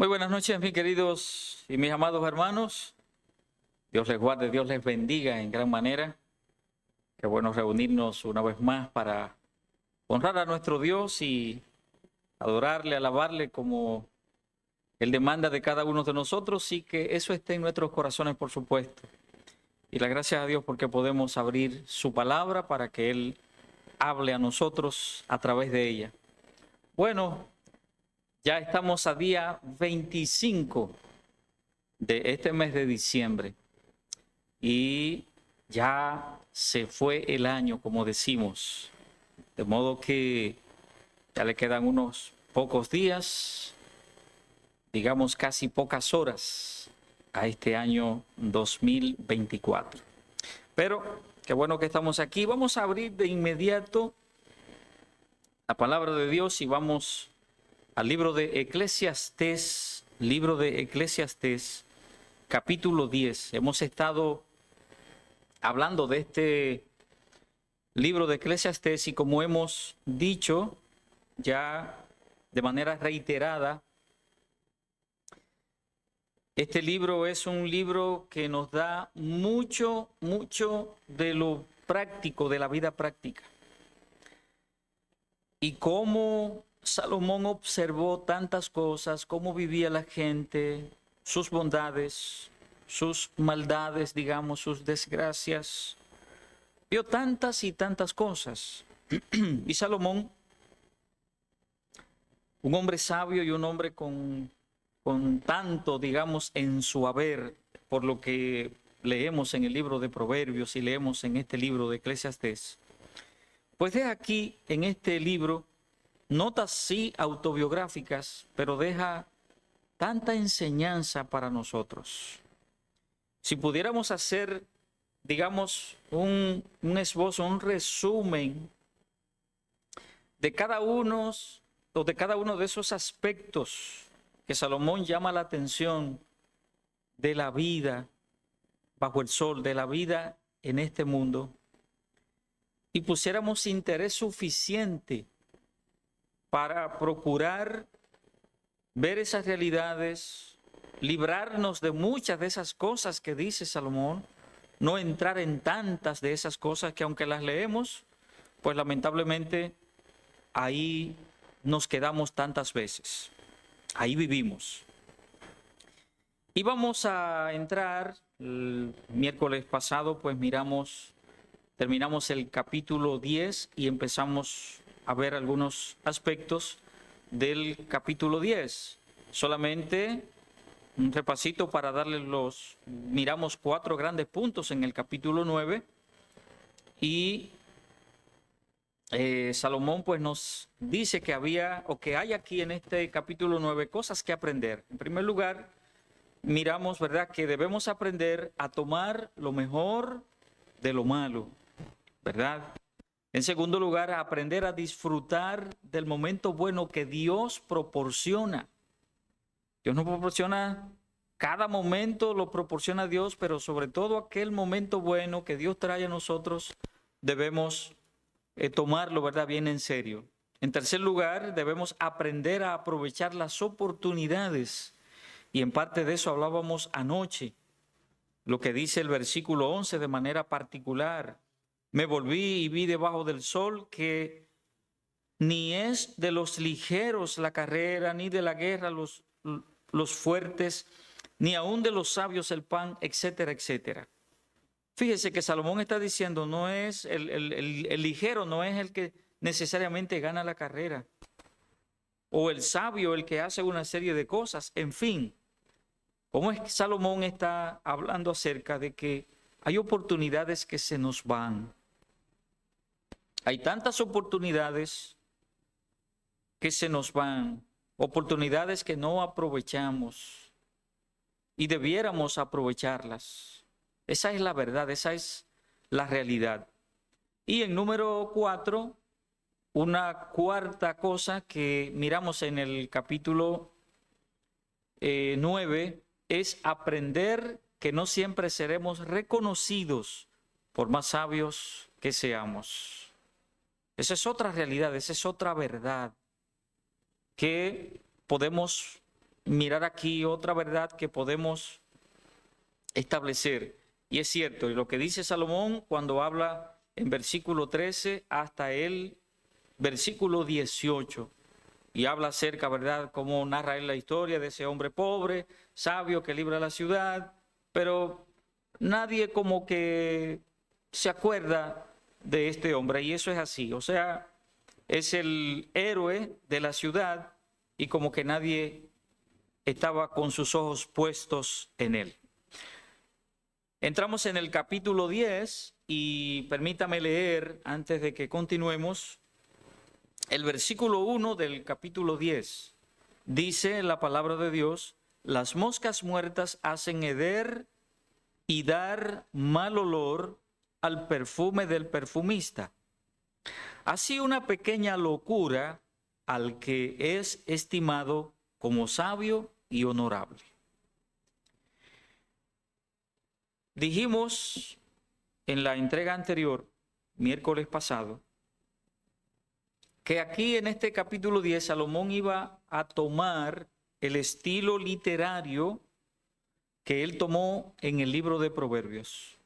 Muy buenas noches, mis queridos y mis amados hermanos. Dios les guarde, Dios les bendiga en gran manera. Qué bueno reunirnos una vez más para honrar a nuestro Dios y adorarle, alabarle como Él demanda de cada uno de nosotros y que eso esté en nuestros corazones, por supuesto. Y la gracias a Dios porque podemos abrir su palabra para que Él hable a nosotros a través de ella. Bueno, ya estamos a día 25 de este mes de diciembre y ya se fue el año, como decimos. De modo que ya le quedan unos pocos días, digamos casi pocas horas a este año 2024. Pero qué bueno que estamos aquí. Vamos a abrir de inmediato la palabra de Dios y vamos al libro de Eclesiastés, capítulo 10. Hemos estado hablando de este libro de Eclesiastés y como hemos dicho ya de manera reiterada, este libro es un libro que nos da mucho de lo práctico, de la vida práctica. Y cómo Salomón observó tantas cosas, cómo vivía la gente, sus bondades, sus maldades, digamos, sus desgracias. Vio tantas y tantas cosas. Y Salomón, un hombre sabio y un hombre con tanto, digamos, en su haber, por lo que leemos en el libro de Proverbios y leemos en este libro de Eclesiastés, pues deja aquí en este libro notas sí autobiográficas, pero deja tanta enseñanza para nosotros. Si pudiéramos hacer, digamos, un esbozo, un resumen de cada uno de esos aspectos que Salomón llama la atención de la vida bajo el sol, de la vida en este mundo, y pusiéramos interés suficiente para procurar ver esas realidades, librarnos de muchas de esas cosas que dice Salomón, no entrar en tantas de esas cosas que aunque las leemos, pues lamentablemente ahí nos quedamos tantas veces, ahí vivimos. Y vamos a entrar, el miércoles pasado pues terminamos el capítulo 10 y empezamos a ver algunos aspectos del capítulo 10. Solamente un repasito para miramos 4 grandes puntos en el capítulo 9 y Salomón pues nos dice que hay aquí en este capítulo 9 cosas que aprender. En primer lugar, miramos, ¿verdad?, que debemos aprender a tomar lo mejor de lo malo, ¿verdad? En segundo lugar, a aprender a disfrutar del momento bueno que Dios proporciona. Dios nos proporciona, cada momento lo proporciona Dios, pero sobre todo aquel momento bueno que Dios trae a nosotros, debemos tomarlo, ¿verdad?, bien en serio. En tercer lugar, debemos aprender a aprovechar las oportunidades. Y en parte de eso hablábamos anoche, lo que dice el versículo 11 de manera particular. Me volví y vi debajo del sol que ni es de los ligeros la carrera, ni de la guerra los fuertes, ni aún de los sabios el pan, etcétera, etcétera. Fíjese que Salomón está diciendo, no es el ligero, no es el que necesariamente gana la carrera, o el sabio el que hace una serie de cosas, en fin. ¿Cómo es que Salomón está hablando acerca de que hay oportunidades que se nos van? Hay tantas oportunidades que se nos van, oportunidades que no aprovechamos y debiéramos aprovecharlas. Esa es la verdad, esa es la realidad. Y en número 4, una cuarta cosa que miramos en el capítulo 9 es aprender que no siempre seremos reconocidos por más sabios que seamos. Esa es otra realidad, esa es otra verdad que podemos mirar aquí otra verdad que podemos establecer. Y es cierto, y lo que dice Salomón cuando habla en versículo 13 hasta el versículo 18. Y habla acerca, ¿verdad?, cómo narra él la historia de ese hombre pobre, sabio, que libra la ciudad, pero nadie como que se acuerda de este hombre, y eso es así. O sea, es el héroe de la ciudad y como que nadie estaba con sus ojos puestos en él. Entramos en el capítulo 10 y permítame leer, antes de que continuemos, el versículo 1 del capítulo 10. Dice la palabra de Dios: las moscas muertas hacen heder y dar mal olor al perfume del perfumista. Así una pequeña locura al que es estimado como sabio y honorable. Dijimos en la entrega anterior, miércoles pasado, que aquí en este capítulo 10 Salomón iba a tomar el estilo literario que él tomó en el libro de Proverbios.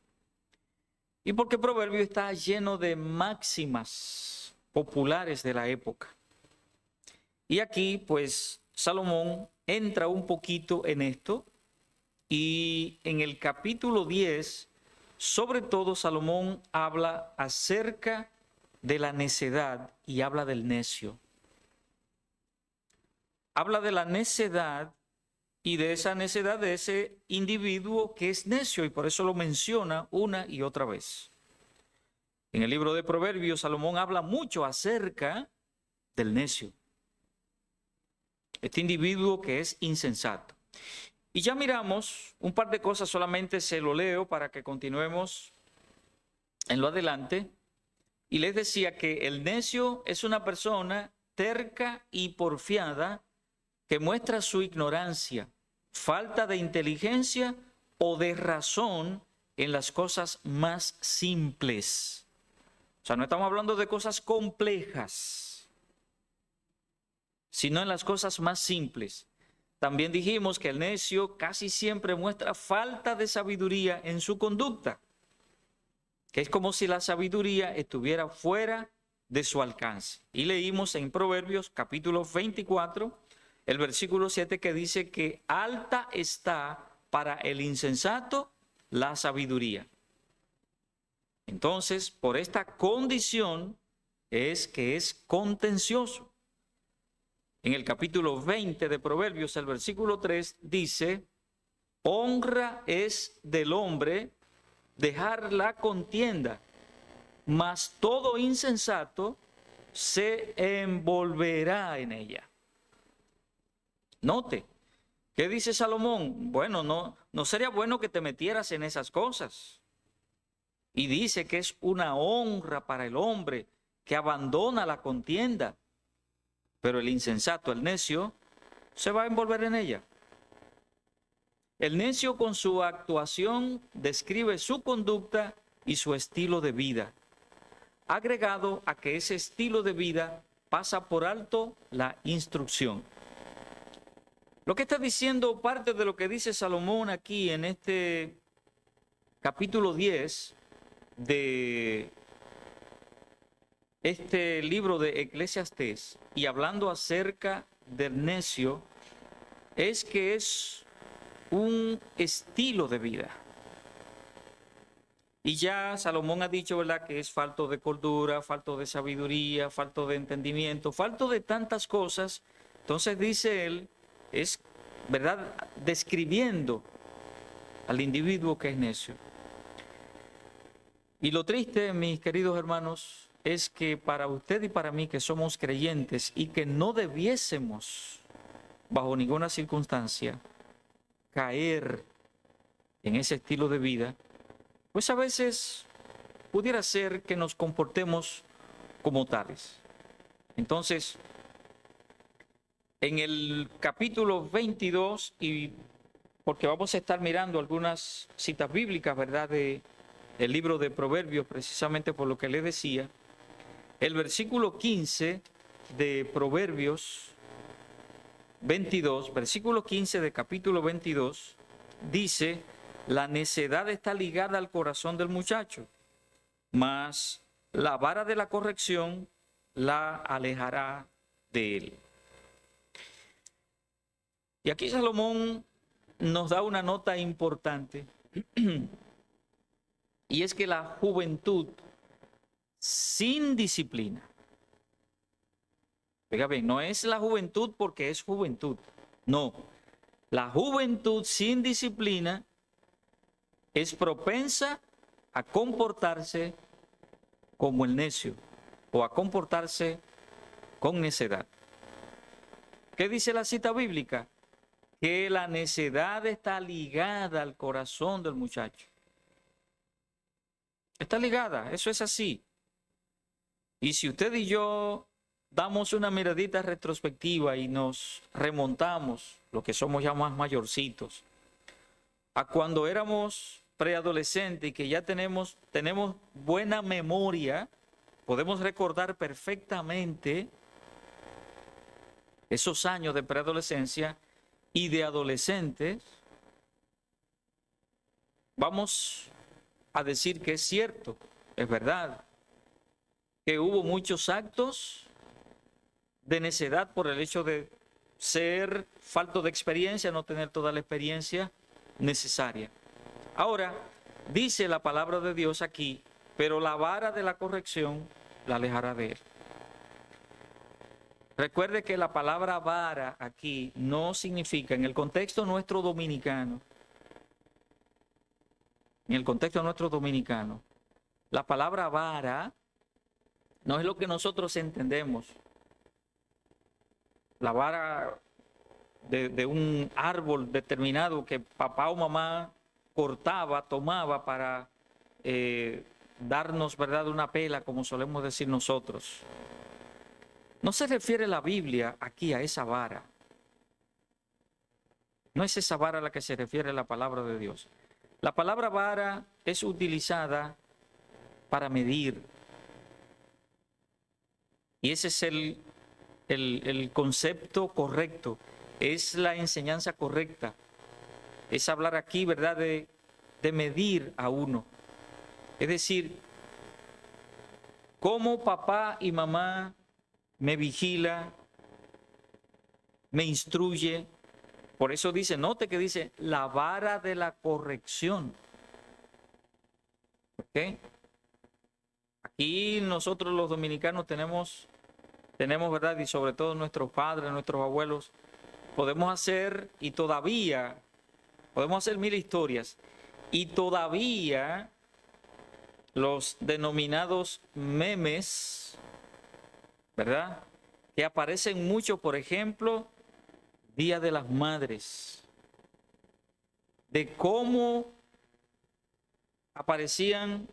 Y porque Proverbios está lleno de máximas populares de la época. Y aquí pues Salomón entra un poquito en esto, y en el capítulo 10, sobre todo Salomón habla acerca de la necedad y habla del necio. Habla de la necedad y de esa necedad de ese individuo que es necio, y por eso lo menciona una y otra vez. En el libro de Proverbios, Salomón habla mucho acerca del necio, este individuo que es insensato. Y ya miramos un par de cosas, solamente se lo leo para que continuemos en lo adelante. Y les decía que el necio es una persona terca y porfiada que muestra su ignorancia, falta de inteligencia o de razón en las cosas más simples. O sea, no estamos hablando de cosas complejas, sino en las cosas más simples. También dijimos que el necio casi siempre muestra falta de sabiduría en su conducta, que es como si la sabiduría estuviera fuera de su alcance. Y leímos en Proverbios capítulo 24, el versículo 7, que dice que alta está para el insensato la sabiduría. Entonces, por esta condición es que es contencioso. En el capítulo 20 de Proverbios, el versículo 3 dice: honra es del hombre dejar la contienda, mas todo insensato se envolverá en ella. Note, ¿qué dice Salomón? Bueno, no sería bueno que te metieras en esas cosas. Y dice que es una honra para el hombre que abandona la contienda. Pero el insensato, el necio, se va a envolver en ella. El necio con su actuación describe su conducta y su estilo de vida, agregado a que ese estilo de vida pasa por alto la instrucción. Lo que está diciendo parte de lo que dice Salomón aquí en este capítulo 10 de este libro de Eclesiastés, y hablando acerca del necio, es que es un estilo de vida. Y ya Salomón ha dicho, ¿verdad?, que es falto de cordura, falto de sabiduría, falto de entendimiento, falto de tantas cosas. Entonces dice él, es, ¿verdad?, describiendo al individuo que es necio. Y lo triste, mis queridos hermanos, es que para usted y para mí, que somos creyentes y que no debiésemos bajo ninguna circunstancia caer en ese estilo de vida, pues a veces pudiera ser que nos comportemos como tales. Entonces, en el capítulo 22, y porque vamos a estar mirando algunas citas bíblicas, ¿verdad?, del libro de Proverbios, precisamente por lo que le decía, el versículo 15 de Proverbios 22, versículo 15 de capítulo 22, dice, la necedad está ligada al corazón del muchacho, mas la vara de la corrección la alejará de él. Y aquí Salomón nos da una nota importante, y es que la juventud sin disciplina, oiga bien, no es la juventud porque es juventud, no, la juventud sin disciplina es propensa a comportarse como el necio o a comportarse con necedad. ¿Qué dice la cita bíblica? Que la necedad está ligada al corazón del muchacho. Está ligada, eso es así. Y si usted y yo damos una miradita retrospectiva y nos remontamos, los que somos ya más mayorcitos, a cuando éramos preadolescentes y que ya tenemos buena memoria, podemos recordar perfectamente esos años de preadolescencia y de adolescentes, vamos a decir que es cierto, es verdad, que hubo muchos actos de necedad por el hecho de ser falto de experiencia, no tener toda la experiencia necesaria. Ahora, dice la palabra de Dios aquí, pero la vara de la corrección la alejará de él. Recuerde que la palabra vara aquí no significa, en el contexto nuestro dominicano, la palabra vara no es lo que nosotros entendemos. La vara de un árbol determinado que papá o mamá cortaba, tomaba para darnos, ¿verdad?, una pela, como solemos decir nosotros. No se refiere la Biblia aquí a esa vara. No es esa vara a la que se refiere la palabra de Dios. La palabra vara es utilizada para medir. Y ese es el concepto correcto. Es la enseñanza correcta. Es hablar aquí, ¿verdad?, de medir a uno. Es decir, cómo papá y mamá me vigila, me instruye. Por eso dice, note que dice, la vara de la corrección. ¿Ok? Aquí nosotros los dominicanos tenemos, ¿verdad? Y sobre todo nuestros padres, nuestros abuelos, podemos hacer y todavía, podemos hacer mil historias. Y todavía los denominados memes, ¿verdad?, que aparecen mucho, por ejemplo, Día de las Madres, de cómo aparecían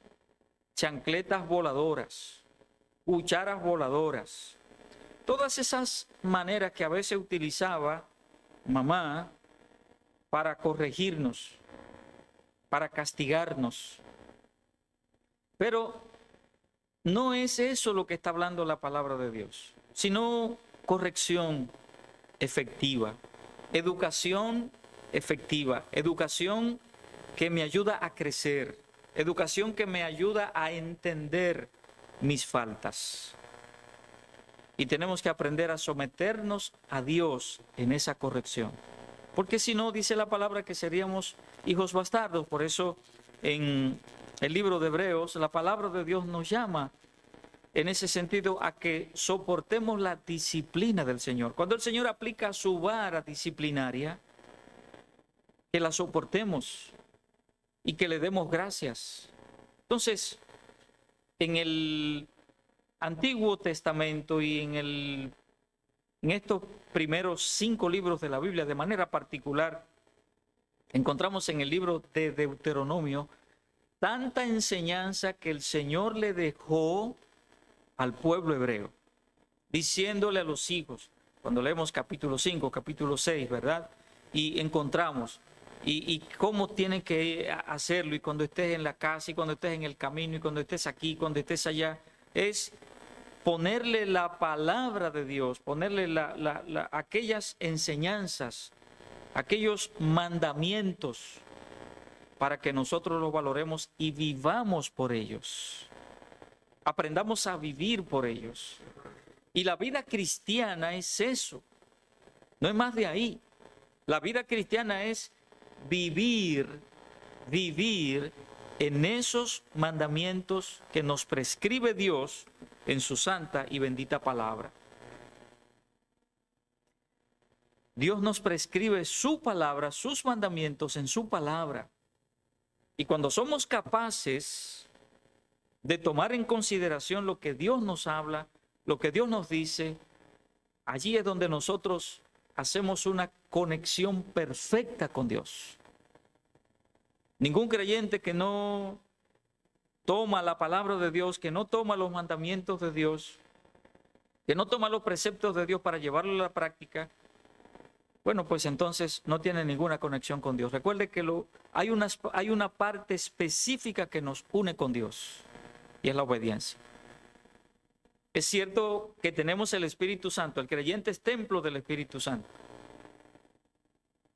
chancletas voladoras, cucharas voladoras, todas esas maneras que a veces utilizaba mamá para corregirnos, para castigarnos. Pero no es eso lo que está hablando la palabra de Dios, sino corrección efectiva, educación efectiva, educación que me ayuda a crecer, educación que me ayuda a entender mis faltas. Y tenemos que aprender a someternos a Dios en esa corrección. Porque si no, dice la palabra que seríamos hijos bastardos. Por eso en el libro de Hebreos, la palabra de Dios nos llama en ese sentido a que soportemos la disciplina del Señor. Cuando el Señor aplica su vara disciplinaria, que la soportemos y que le demos gracias. Entonces, en el Antiguo Testamento y en estos primeros 5 libros de la Biblia, de manera particular, encontramos en el libro de Deuteronomio tanta enseñanza que el Señor le dejó al pueblo hebreo, diciéndole a los hijos, cuando leemos capítulo 5, capítulo 6, ¿verdad? Y encontramos, y cómo tienen que hacerlo, y cuando estés en la casa, y cuando estés en el camino, y cuando estés aquí, cuando estés allá, es ponerle la palabra de Dios, ponerle aquellas enseñanzas, aquellos mandamientos, para que nosotros los valoremos y vivamos por ellos. Aprendamos a vivir por ellos. Y la vida cristiana es eso, no es más de ahí. La vida cristiana es vivir en esos mandamientos que nos prescribe Dios en su santa y bendita palabra. Dios nos prescribe su palabra, sus mandamientos en su palabra. Y cuando somos capaces de tomar en consideración lo que Dios nos habla, lo que Dios nos dice, allí es donde nosotros hacemos una conexión perfecta con Dios. Ningún creyente que no toma la palabra de Dios, que no toma los mandamientos de Dios, que no toma los preceptos de Dios para llevarlo a la práctica, bueno, pues entonces no tiene ninguna conexión con Dios. Recuerde que hay una parte específica que nos une con Dios, y es la obediencia. Es cierto que tenemos el Espíritu Santo, el creyente es templo del Espíritu Santo.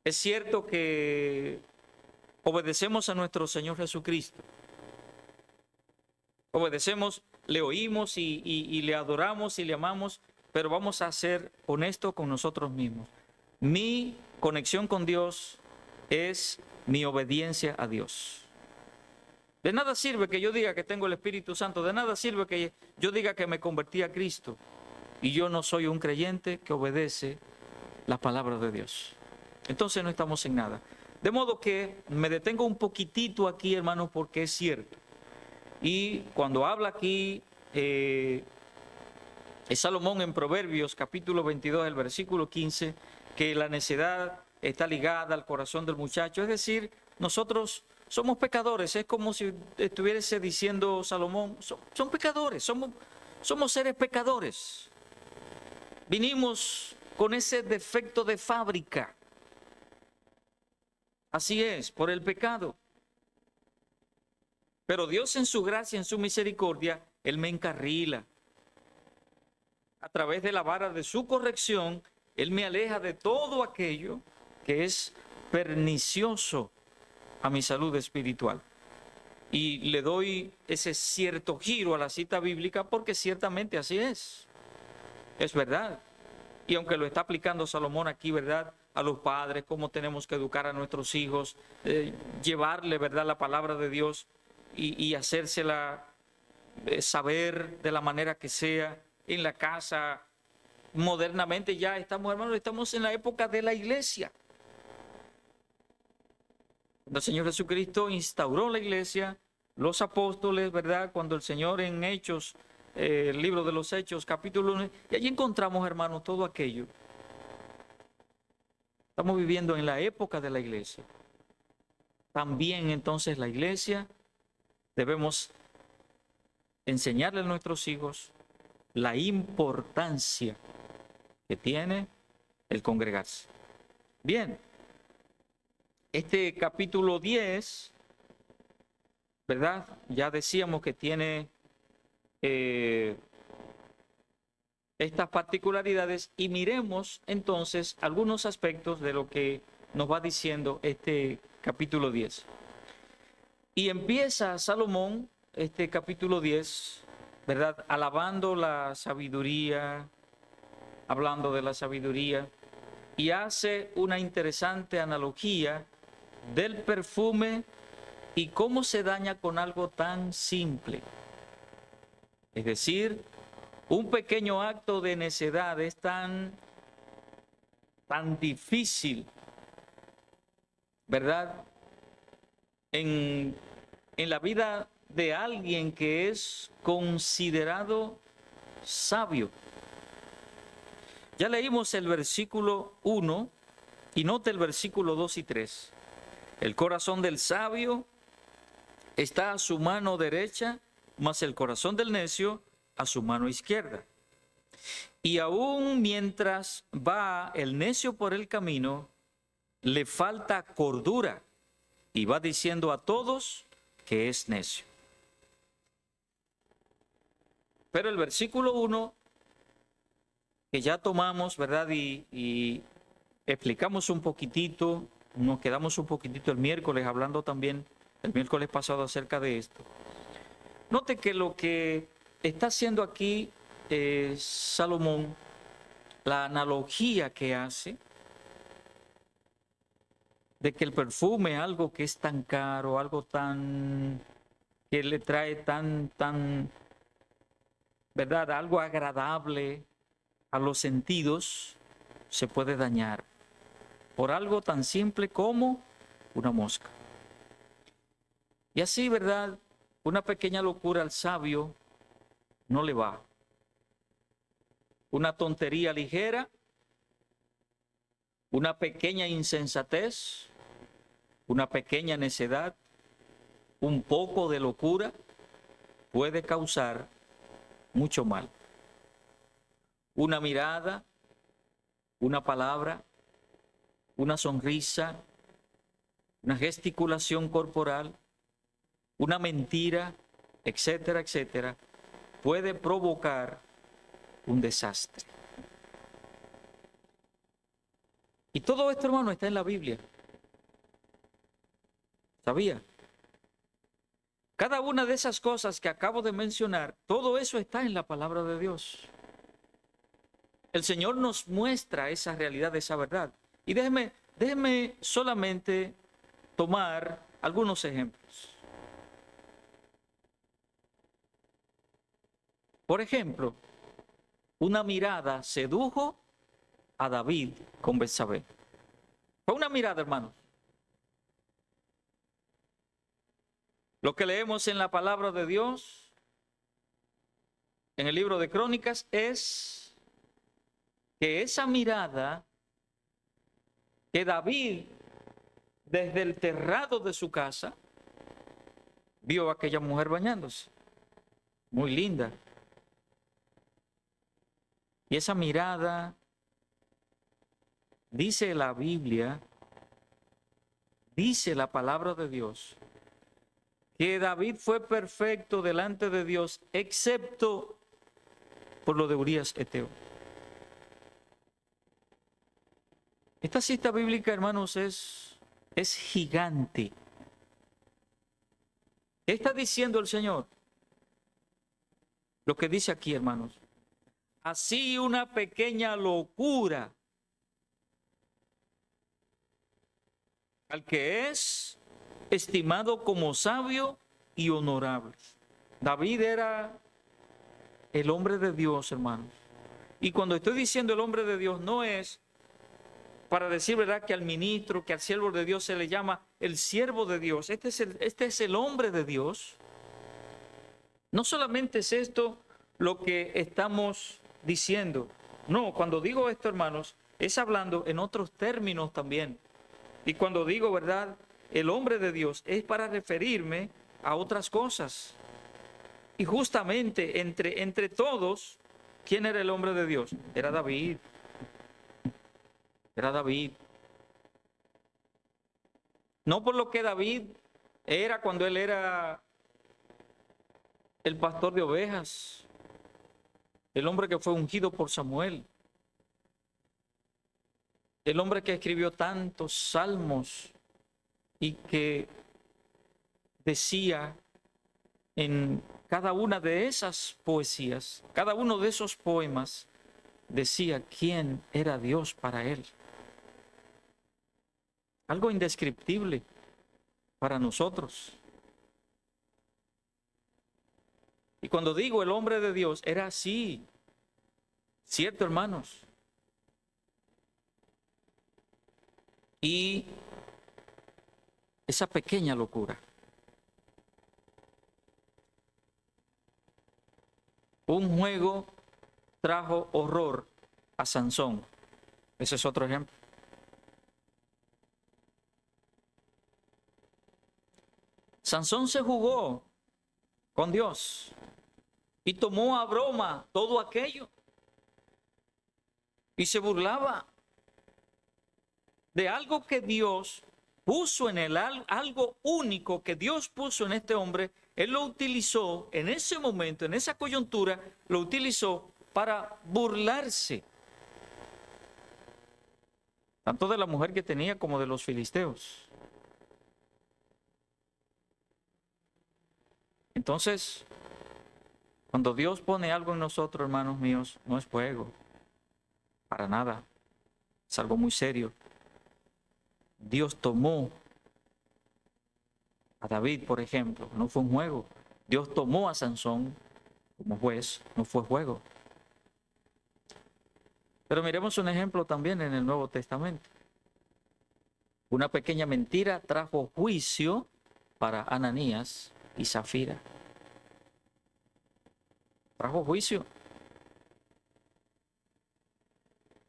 Es cierto que obedecemos a nuestro Señor Jesucristo. Obedecemos, le oímos y le adoramos y le amamos, pero vamos a ser honestos con nosotros mismos. Mi conexión con Dios es mi obediencia a Dios. De nada sirve que yo diga que tengo el Espíritu Santo, de nada sirve que yo diga que me convertí a Cristo y yo no soy un creyente que obedece la palabra de Dios. Entonces no estamos en nada. De modo que me detengo un poquitito aquí, hermanos, porque es cierto. Y cuando habla aquí es Salomón en Proverbios capítulo 22, el versículo 15, que la necedad está ligada al corazón del muchacho. Es decir, nosotros somos pecadores. Es como si estuviese diciendo Salomón, son pecadores, somos seres pecadores. Vinimos con ese defecto de fábrica. Así es, por el pecado. Pero Dios en su gracia, en su misericordia, Él me encarrila. A través de la vara de su corrección, Él me aleja de todo aquello que es pernicioso a mi salud espiritual. Y le doy ese cierto giro a la cita bíblica porque ciertamente así es. Es verdad. Y aunque lo está aplicando Salomón aquí, ¿verdad?, a los padres, cómo tenemos que educar a nuestros hijos, llevarle, ¿verdad?, la palabra de Dios y hacérsela saber de la manera que sea en la casa. Modernamente ya estamos, hermanos, estamos en la época de la iglesia. Cuando el Señor Jesucristo instauró la iglesia, los apóstoles, ¿verdad?, cuando el Señor en Hechos, el libro de los Hechos, capítulo 1, y allí encontramos, hermanos, todo aquello. Estamos viviendo en la época de la iglesia. También entonces la iglesia debemos enseñarle a nuestros hijos la importancia que tiene el congregarse. Bien, este capítulo 10, ¿verdad? Ya decíamos que tiene estas particularidades y miremos entonces algunos aspectos de lo que nos va diciendo este capítulo 10. Y empieza Salomón este capítulo 10, ¿verdad?, alabando la sabiduría, hablando de la sabiduría, y hace una interesante analogía del perfume y cómo se daña con algo tan simple. Es decir, un pequeño acto de necedad es tan difícil, ¿verdad?, en la vida de alguien que es considerado sabio. Ya leímos el versículo 1 y note el versículo 2 y 3. El corazón del sabio está a su mano derecha, mas el corazón del necio a su mano izquierda. Y aún mientras va el necio por el camino, le falta cordura y va diciendo a todos que es necio. Pero el versículo 1, que ya tomamos, ¿verdad? Y explicamos un poquitito, nos quedamos un poquitito el miércoles hablando también, el miércoles pasado acerca de esto. Note que lo que está haciendo aquí Salomón, la analogía que hace de que el perfume es algo que es tan caro, algo tan que le trae tan, ¿verdad? Algo agradable a los sentidos, se puede dañar por algo tan simple como una mosca. Y así, ¿verdad? Una pequeña locura al sabio no le va. Una tontería ligera, una pequeña insensatez, una pequeña necedad, un poco de locura puede causar mucho mal. Una mirada, una palabra, una sonrisa, una gesticulación corporal, una mentira, etcétera, etcétera, puede provocar un desastre. Y todo esto, hermano, está en la Biblia. ¿Sabía? Cada una de esas cosas que acabo de mencionar, todo eso está en la palabra de Dios. El Señor nos muestra esa realidad, esa verdad. Y déjeme solamente tomar algunos ejemplos. Por ejemplo, una mirada sedujo a David con Betsabé. Fue una mirada, hermanos. Lo que leemos en la palabra de Dios, en el libro de Crónicas, es que esa mirada que David, desde el terrado de su casa, vio a aquella mujer bañándose. Muy linda. Y esa mirada, dice la Biblia, dice la palabra de Dios, que David fue perfecto delante de Dios, excepto por lo de Urías Eteo. Esta cita bíblica, hermanos, es gigante. ¿Qué está diciendo el Señor? Lo que dice aquí, hermanos. Así una pequeña locura al que es estimado como sabio y honorable. David era el hombre de Dios, hermanos. Y cuando estoy diciendo el hombre de Dios, no es para decir, ¿verdad?, que al ministro, que al siervo de Dios se le llama el siervo de Dios. Este es el hombre de Dios. No solamente es esto lo que estamos diciendo. No, cuando digo esto, hermanos, es hablando en otros términos también. Y cuando digo, ¿verdad?, el hombre de Dios, es para referirme a otras cosas. Y justamente entre todos, ¿quién era el hombre de Dios? Era David. Era David. No por lo que David era cuando él era el pastor de ovejas, el hombre que fue ungido por Samuel, el hombre que escribió tantos salmos y que decía en cada una de esas poesías, cada uno de esos poemas, decía quién era Dios para él. Algo indescriptible para nosotros. Y cuando digo el hombre de Dios, era así. ¿Cierto, hermanos? Y esa pequeña locura. Un juego trajo horror a Sansón. Ese es otro ejemplo. Sansón se jugó con Dios y tomó a broma todo aquello y se burlaba de algo que Dios puso en él algo único que Dios puso en este hombre, él lo utilizó en ese momento, en esa coyuntura, lo utilizó para burlarse, tanto de la mujer que tenía como de los filisteos. Entonces, cuando Dios pone algo en nosotros, hermanos míos, no es juego, para nada, es algo muy serio. Dios tomó a David, por ejemplo, no fue un juego. Dios tomó a Sansón como juez, no fue juego. Pero miremos un ejemplo también en el Nuevo Testamento. Una pequeña mentira trajo juicio para Ananías y Zafira. Trajo juicio.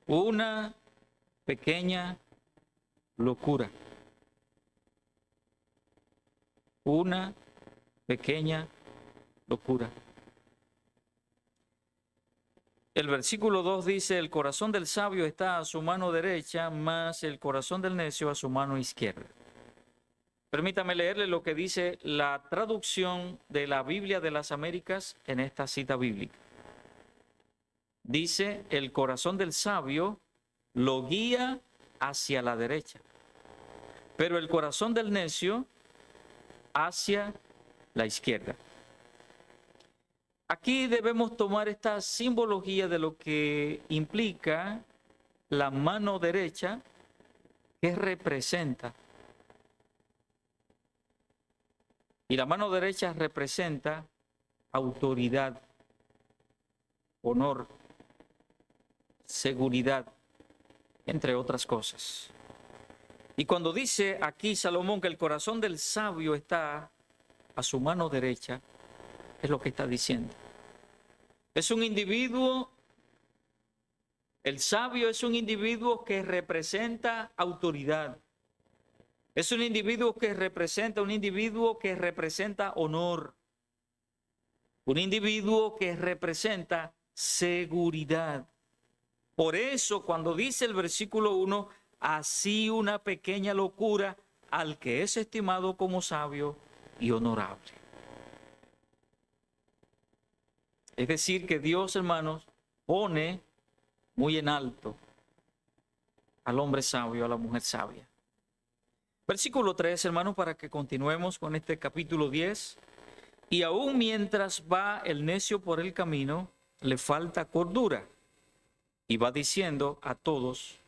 Una pequeña locura. Una pequeña locura. El versículo 2 dice, el corazón del sabio está a su mano derecha, mas el corazón del necio a su mano izquierda. Permítame leerle lo que dice la traducción de la Biblia de las Américas en esta cita bíblica. Dice, el corazón del sabio lo guía hacia la derecha, pero el corazón del necio hacia la izquierda. Aquí debemos tomar esta simbología de lo que implica la mano derecha, que representa. Y la mano derecha representa autoridad, honor, seguridad, entre otras cosas. Y cuando dice aquí Salomón que el corazón del sabio está a su mano derecha, es lo que está diciendo. Es un individuo, el sabio es un individuo que representa autoridad. Es un individuo que representa honor. Un individuo que representa seguridad. Por eso cuando dice el versículo 1, así una pequeña locura al que es estimado como sabio y honorable. Es decir, que Dios, hermanos, pone muy en alto al hombre sabio, a la mujer sabia. Versículo 3, hermanos, para que continuemos con este capítulo 10. Y aún mientras va el necio por el camino, le falta cordura. Y va diciendo a todos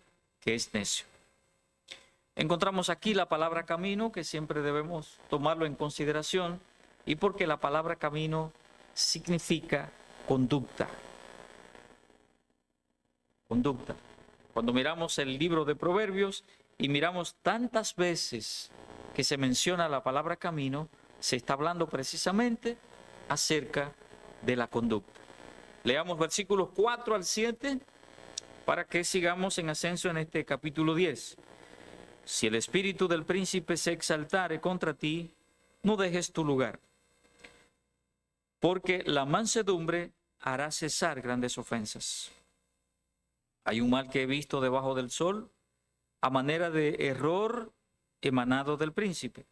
que es necio. Encontramos aquí la palabra camino, que siempre debemos tomarlo en consideración, y porque la palabra camino significa conducta. Conducta. Cuando miramos el libro de Proverbios y miramos tantas veces que se menciona la palabra camino, se está hablando precisamente acerca de la conducta. Leamos versículos 4 al 7 para que sigamos en ascenso en este capítulo 10. Si el espíritu del príncipe se exaltare contra ti, no dejes tu lugar, porque la mansedumbre hará cesar grandes ofensas. Hay un mal que he visto debajo del sol, a manera de error emanado del príncipe.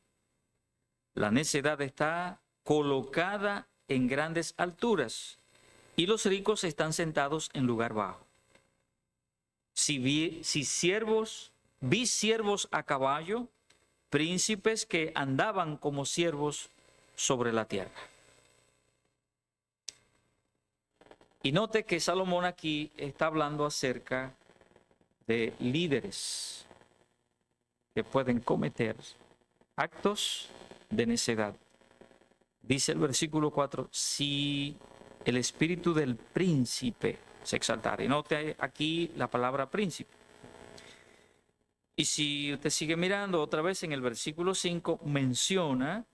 La necedad está colocada en grandes alturas, y los ricos están sentados en lugar bajo. Vi siervos a caballo, príncipes que andaban como siervos sobre la tierra. Y note que Salomón aquí está hablando acerca de líderes que pueden cometer actos de necedad. Dice el versículo 4, si el espíritu del príncipe se exaltara. Y note aquí la palabra príncipe. Y si usted sigue mirando otra vez en el versículo 5, menciona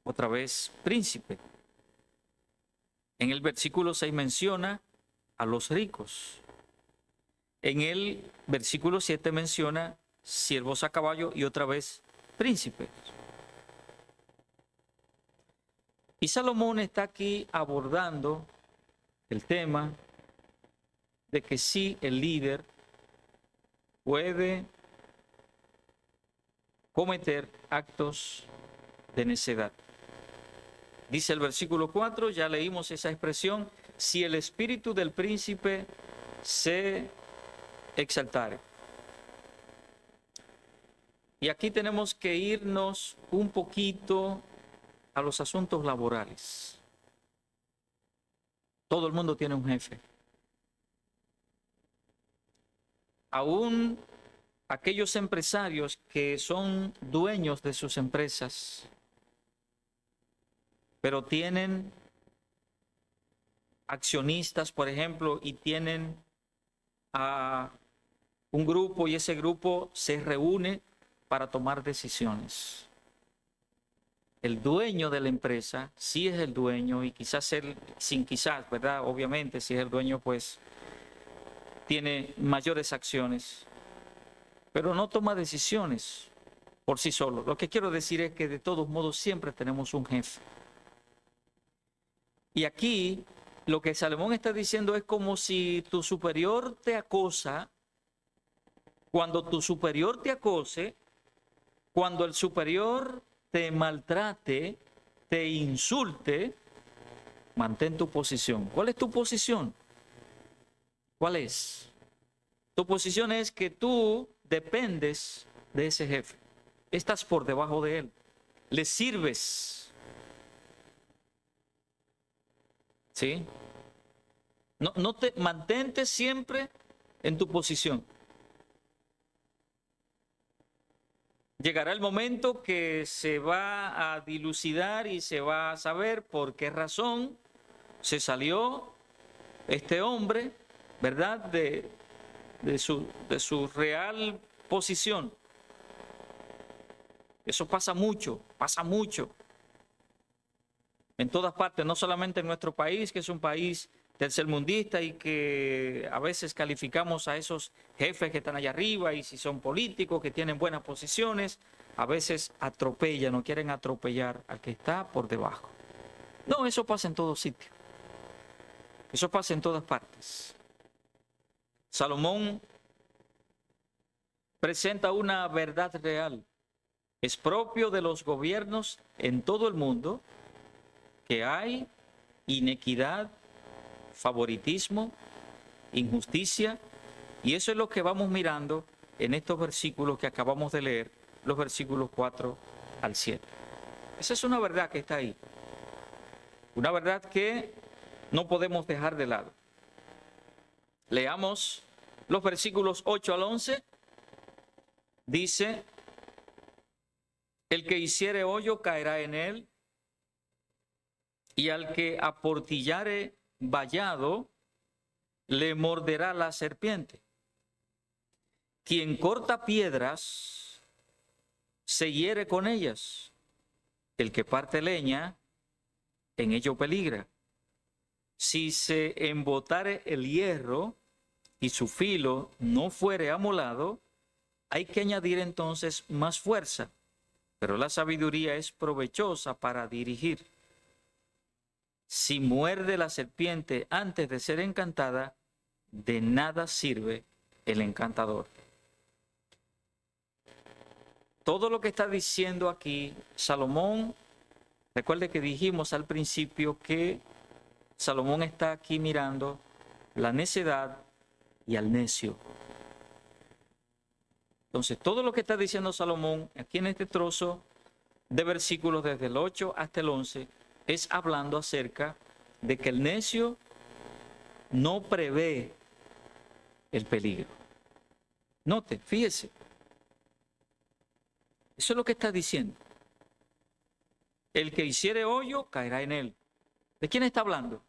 otra vez príncipe. En el versículo 6 menciona a los ricos. En el versículo 7 menciona siervos a caballo y otra vez príncipes. Y Salomón está aquí abordando el tema de que sí, el líder puede cometer actos de necedad. Dice el versículo 4, ya leímos esa expresión, si el espíritu del príncipe se exaltare. Y aquí tenemos que irnos un poquito a los asuntos laborales. Todo el mundo tiene un jefe. Aún aquellos empresarios que son dueños de sus empresas, pero tienen accionistas, por ejemplo, y tienen a un grupo y ese grupo se reúne para tomar decisiones. El dueño de la empresa sí es el dueño y quizás él, sin quizás, ¿verdad? Obviamente, si es el dueño, pues tiene mayores acciones, pero no toma decisiones por sí solo. Lo que quiero decir es que de todos modos siempre tenemos un jefe. Y aquí lo que Salomón está diciendo es como si tu superior te acosa. Cuando tu superior te acose, cuando el superior te maltrate, te insulte, mantén tu posición. ¿Cuál es tu posición? ¿Cuál es? Tu posición es que tú dependes de ese jefe. Estás por debajo de él. Le sirves. ¿Sí? No te mantente siempre en tu posición. Llegará el momento que se va a dilucidar y se va a saber por qué razón se salió este hombre, ¿verdad? De su real posición. Eso pasa mucho, en todas partes, no solamente en nuestro país, que es un país tercermundista y que a veces calificamos a esos jefes que están allá arriba y si son políticos, que tienen buenas posiciones, a veces atropellan o quieren atropellar al que está por debajo. No, eso pasa en todo sitio. Eso pasa en todas partes. Salomón presenta una verdad real. Es propio de los gobiernos en todo el mundo que hay inequidad, favoritismo, injusticia, y eso es lo que vamos mirando en estos versículos que acabamos de leer, los versículos 4 al 7. Esa es una verdad que está ahí, una verdad que no podemos dejar de lado. Leamos los versículos 8 al 11. Dice, el que hiciere hoyo caerá en él, y al que aportillare vallado, le morderá la serpiente. Quien corta piedras, se hiere con ellas. El que parte leña, en ello peligra. Si se embotare el hierro y su filo no fuere amolado, hay que añadir entonces más fuerza, pero la sabiduría es provechosa para dirigir. Si muerde la serpiente antes de ser encantada, de nada sirve el encantador. Todo lo que está diciendo aquí Salomón, recuerde que dijimos al principio que Salomón está aquí mirando la necedad y al necio. Entonces, todo lo que está diciendo Salomón aquí en este trozo de versículos desde el 8 hasta el 11 es hablando acerca de que el necio no prevé el peligro. Note, fíjese. Eso es lo que está diciendo. El que hiciere hoyo caerá en él. ¿De quién está hablando?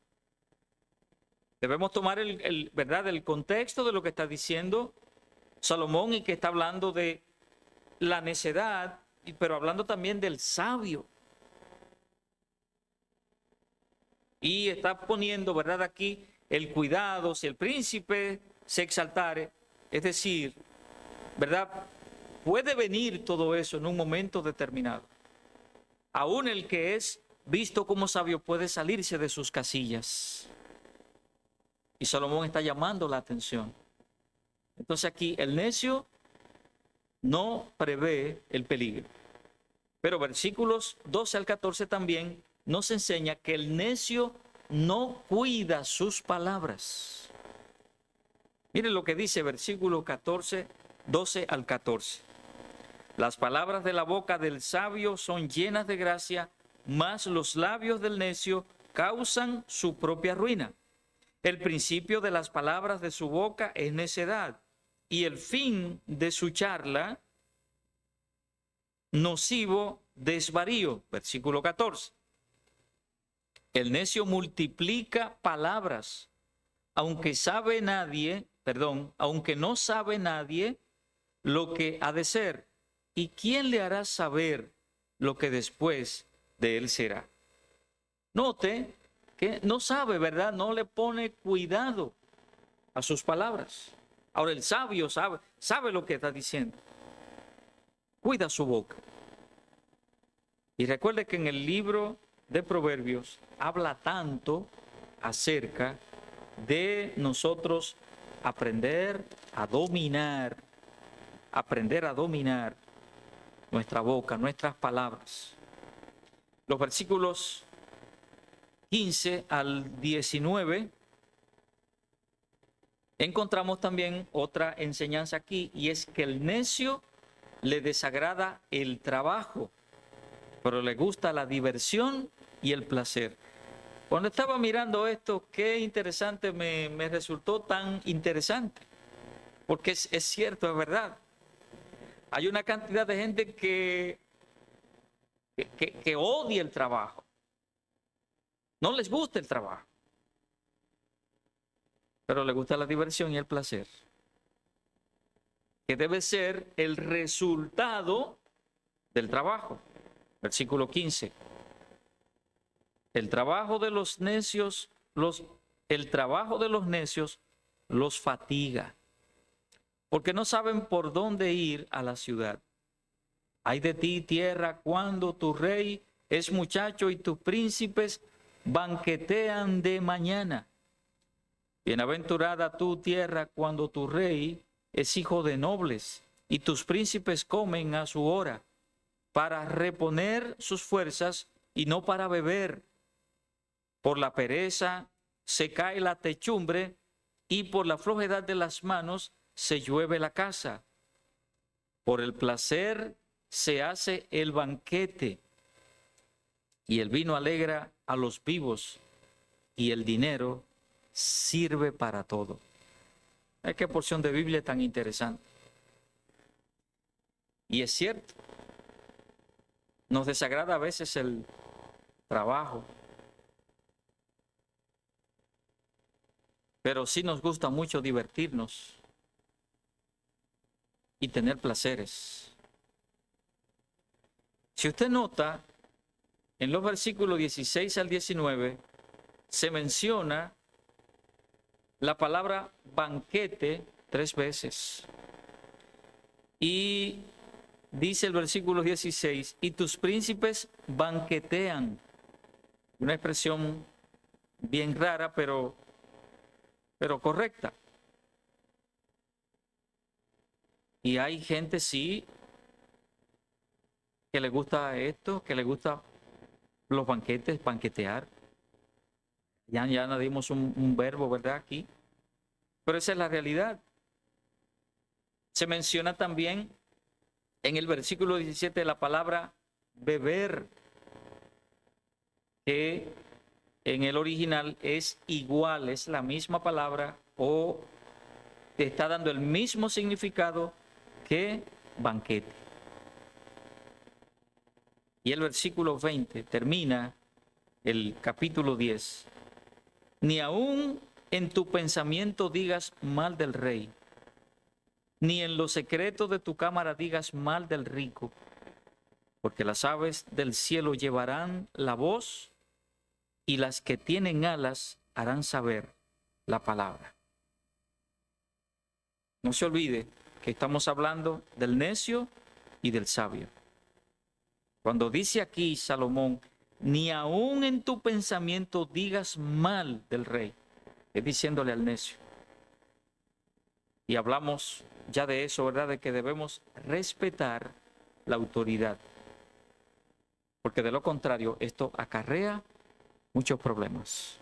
Debemos tomar ¿verdad? El contexto de lo que está diciendo Salomón y que está hablando de la necedad, pero hablando también del sabio. Y está poniendo, ¿verdad? Aquí el cuidado, si el príncipe se exaltare, es decir, ¿verdad? Puede venir todo eso en un momento determinado. Aún el que es visto como sabio puede salirse de sus casillas. Y Salomón está llamando la atención. Entonces aquí el necio no prevé el peligro. Pero versículos 12 al 14 también nos enseña que el necio no cuida sus palabras. Miren lo que dice versículo 14, 12 al 14. Las palabras de la boca del sabio son llenas de gracia, mas los labios del necio causan su propia ruina. El principio de las palabras de su boca es necedad, y el fin de su charla, nocivo desvarío. Versículo 14. El necio multiplica palabras, aunque no sabe nadie lo que ha de ser. ¿Y quién le hará saber lo que después de él será? Note que no sabe, ¿verdad? No le pone cuidado a sus palabras. Ahora el sabio sabe lo que está diciendo. Cuida su boca. Y recuerde que en el libro de Proverbios habla tanto acerca de nosotros aprender a dominar nuestra boca, nuestras palabras. Los versículos 15 al 19 encontramos también otra enseñanza aquí, y es que el necio le desagrada el trabajo, pero le gusta la diversión y el placer. Cuando estaba mirando esto, qué interesante me resultó tan interesante, porque es cierto, es verdad. Hay una cantidad de gente que odia el trabajo. No les gusta el trabajo, pero les gusta la diversión y el placer, que debe ser el resultado del trabajo. Versículo 15. El trabajo de los necios los fatiga, porque no saben por dónde ir a la ciudad. Ay de ti, tierra, cuando tu rey es muchacho y tus príncipes banquetean de mañana. Bienaventurada tú, tierra, cuando tu rey es hijo de nobles y tus príncipes comen a su hora, para reponer sus fuerzas y no para beber. Por la pereza se cae la techumbre y por la flojedad de las manos se llueve la casa. Por el placer se hace el banquete y el vino alegra a los vivos y el dinero sirve para todo. Qué porción de Biblia tan interesante. Y es cierto, nos desagrada a veces el trabajo, pero sí nos gusta mucho divertirnos y tener placeres. Si usted nota, en los versículos 16 al 19 se menciona la palabra banquete 3 veces. Y dice el versículo 16, y tus príncipes banquetean. Una expresión bien rara, pero correcta. Y hay gente, sí, que le gusta esto, que le gusta los banquetes, banquetear. Ya nos dimos un verbo, ¿verdad? Aquí. Pero esa es la realidad. Se menciona también en el versículo 17 la palabra beber, que en el original es igual, es la misma palabra o está dando el mismo significado que banquete. Y el versículo 20 termina el capítulo 10. Ni aún en tu pensamiento digas mal del rey, ni en los secretos de tu cámara digas mal del rico, porque las aves del cielo llevarán la voz y las que tienen alas harán saber la palabra. No se olvide que estamos hablando del necio y del sabio. Cuando dice aquí Salomón, ni aún en tu pensamiento digas mal del rey, es diciéndole al necio. Y hablamos ya de eso, ¿verdad? De que debemos respetar la autoridad. Porque de lo contrario, esto acarrea muchos problemas.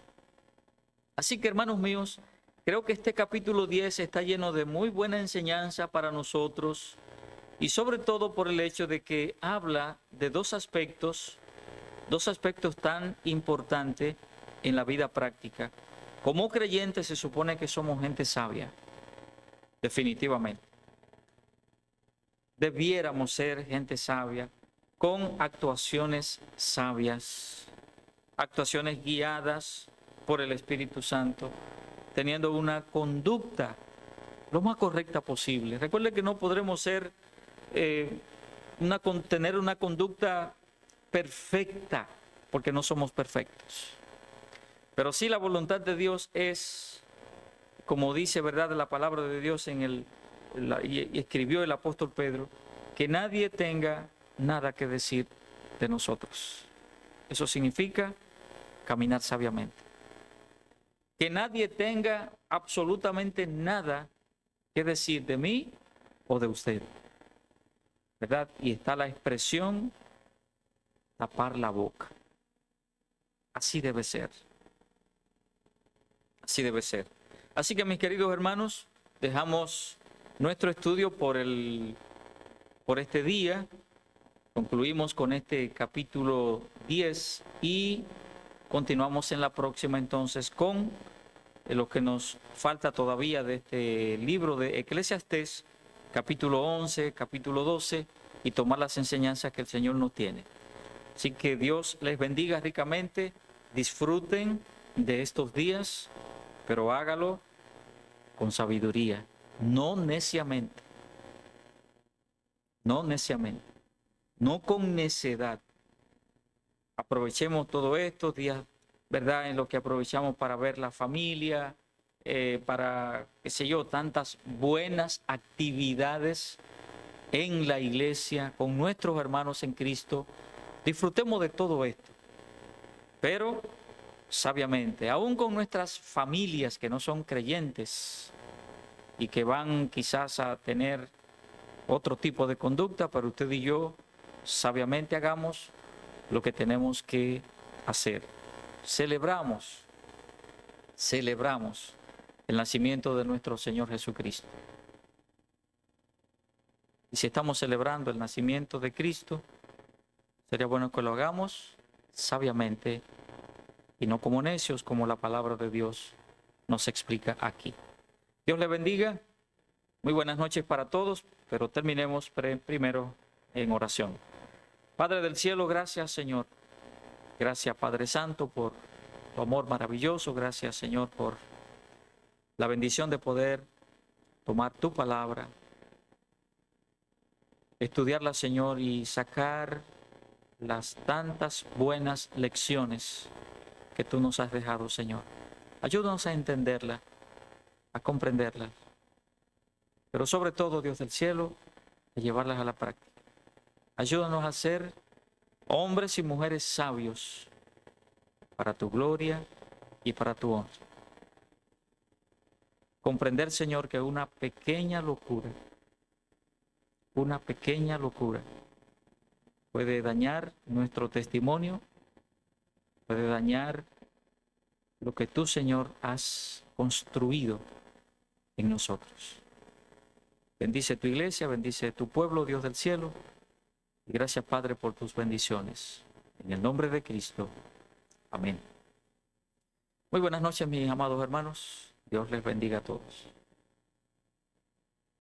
Así que, hermanos míos, creo que este capítulo 10 está lleno de muy buena enseñanza para nosotros y sobre todo por el hecho de que habla de dos aspectos tan importantes en la vida práctica. Como creyentes se supone que somos gente sabia, definitivamente. Debiéramos ser gente sabia, con actuaciones sabias, actuaciones guiadas por el Espíritu Santo, teniendo una conducta lo más correcta posible. Recuerde que no podremos ser, tener una conducta perfecta, porque no somos perfectos. Pero sí la voluntad de Dios es, como dice, ¿verdad?, la palabra de Dios y escribió el apóstol Pedro, que nadie tenga nada que decir de nosotros. Eso significa caminar sabiamente. Que nadie tenga absolutamente nada que decir de mí o de usted, ¿verdad? Y está la expresión tapar la boca. Así debe ser. Así debe ser. Así que, mis queridos hermanos, dejamos nuestro estudio por este día. Concluimos con este capítulo 10 y continuamos en la próxima entonces con lo que nos falta todavía de este libro de Eclesiastés, capítulo 11, capítulo 12, y tomar las enseñanzas que el Señor nos tiene. Así que Dios les bendiga ricamente, disfruten de estos días, pero hágalo con sabiduría, no neciamente, no neciamente, no con necedad. Aprovechemos todos estos días, ¿verdad?, en lo que aprovechamos para ver la familia, para, qué sé yo, tantas buenas actividades en la iglesia, con nuestros hermanos en Cristo. Disfrutemos de todo esto, pero sabiamente, aún con nuestras familias que no son creyentes y que van quizás a tener otro tipo de conducta, pero usted y yo sabiamente hagamos lo que tenemos que hacer. Celebramos el nacimiento de nuestro Señor Jesucristo. Y si estamos celebrando el nacimiento de Cristo, sería bueno que lo hagamos sabiamente y no como necios, como la palabra de Dios nos explica aquí. Dios le bendiga. Muy buenas noches para todos, pero terminemos primero en oración. Padre del cielo, gracias, Señor. Gracias, Padre Santo, por tu amor maravilloso. Gracias, Señor, por la bendición de poder tomar tu palabra, estudiarla, Señor, y sacar las tantas buenas lecciones que tú nos has dejado, Señor. Ayúdanos a entenderla, a comprenderla, pero sobre todo, Dios del cielo, a llevarlas a la práctica. Ayúdanos a ser hombres y mujeres sabios para tu gloria y para tu honra. Comprender, Señor, que una pequeña locura puede dañar nuestro testimonio, puede dañar lo que tú, Señor, has construido en nosotros. Bendice tu iglesia, bendice tu pueblo, Dios del cielo. Y gracias, Padre, por tus bendiciones. En el nombre de Cristo. Amén. Muy buenas noches, mis amados hermanos. Dios les bendiga a todos.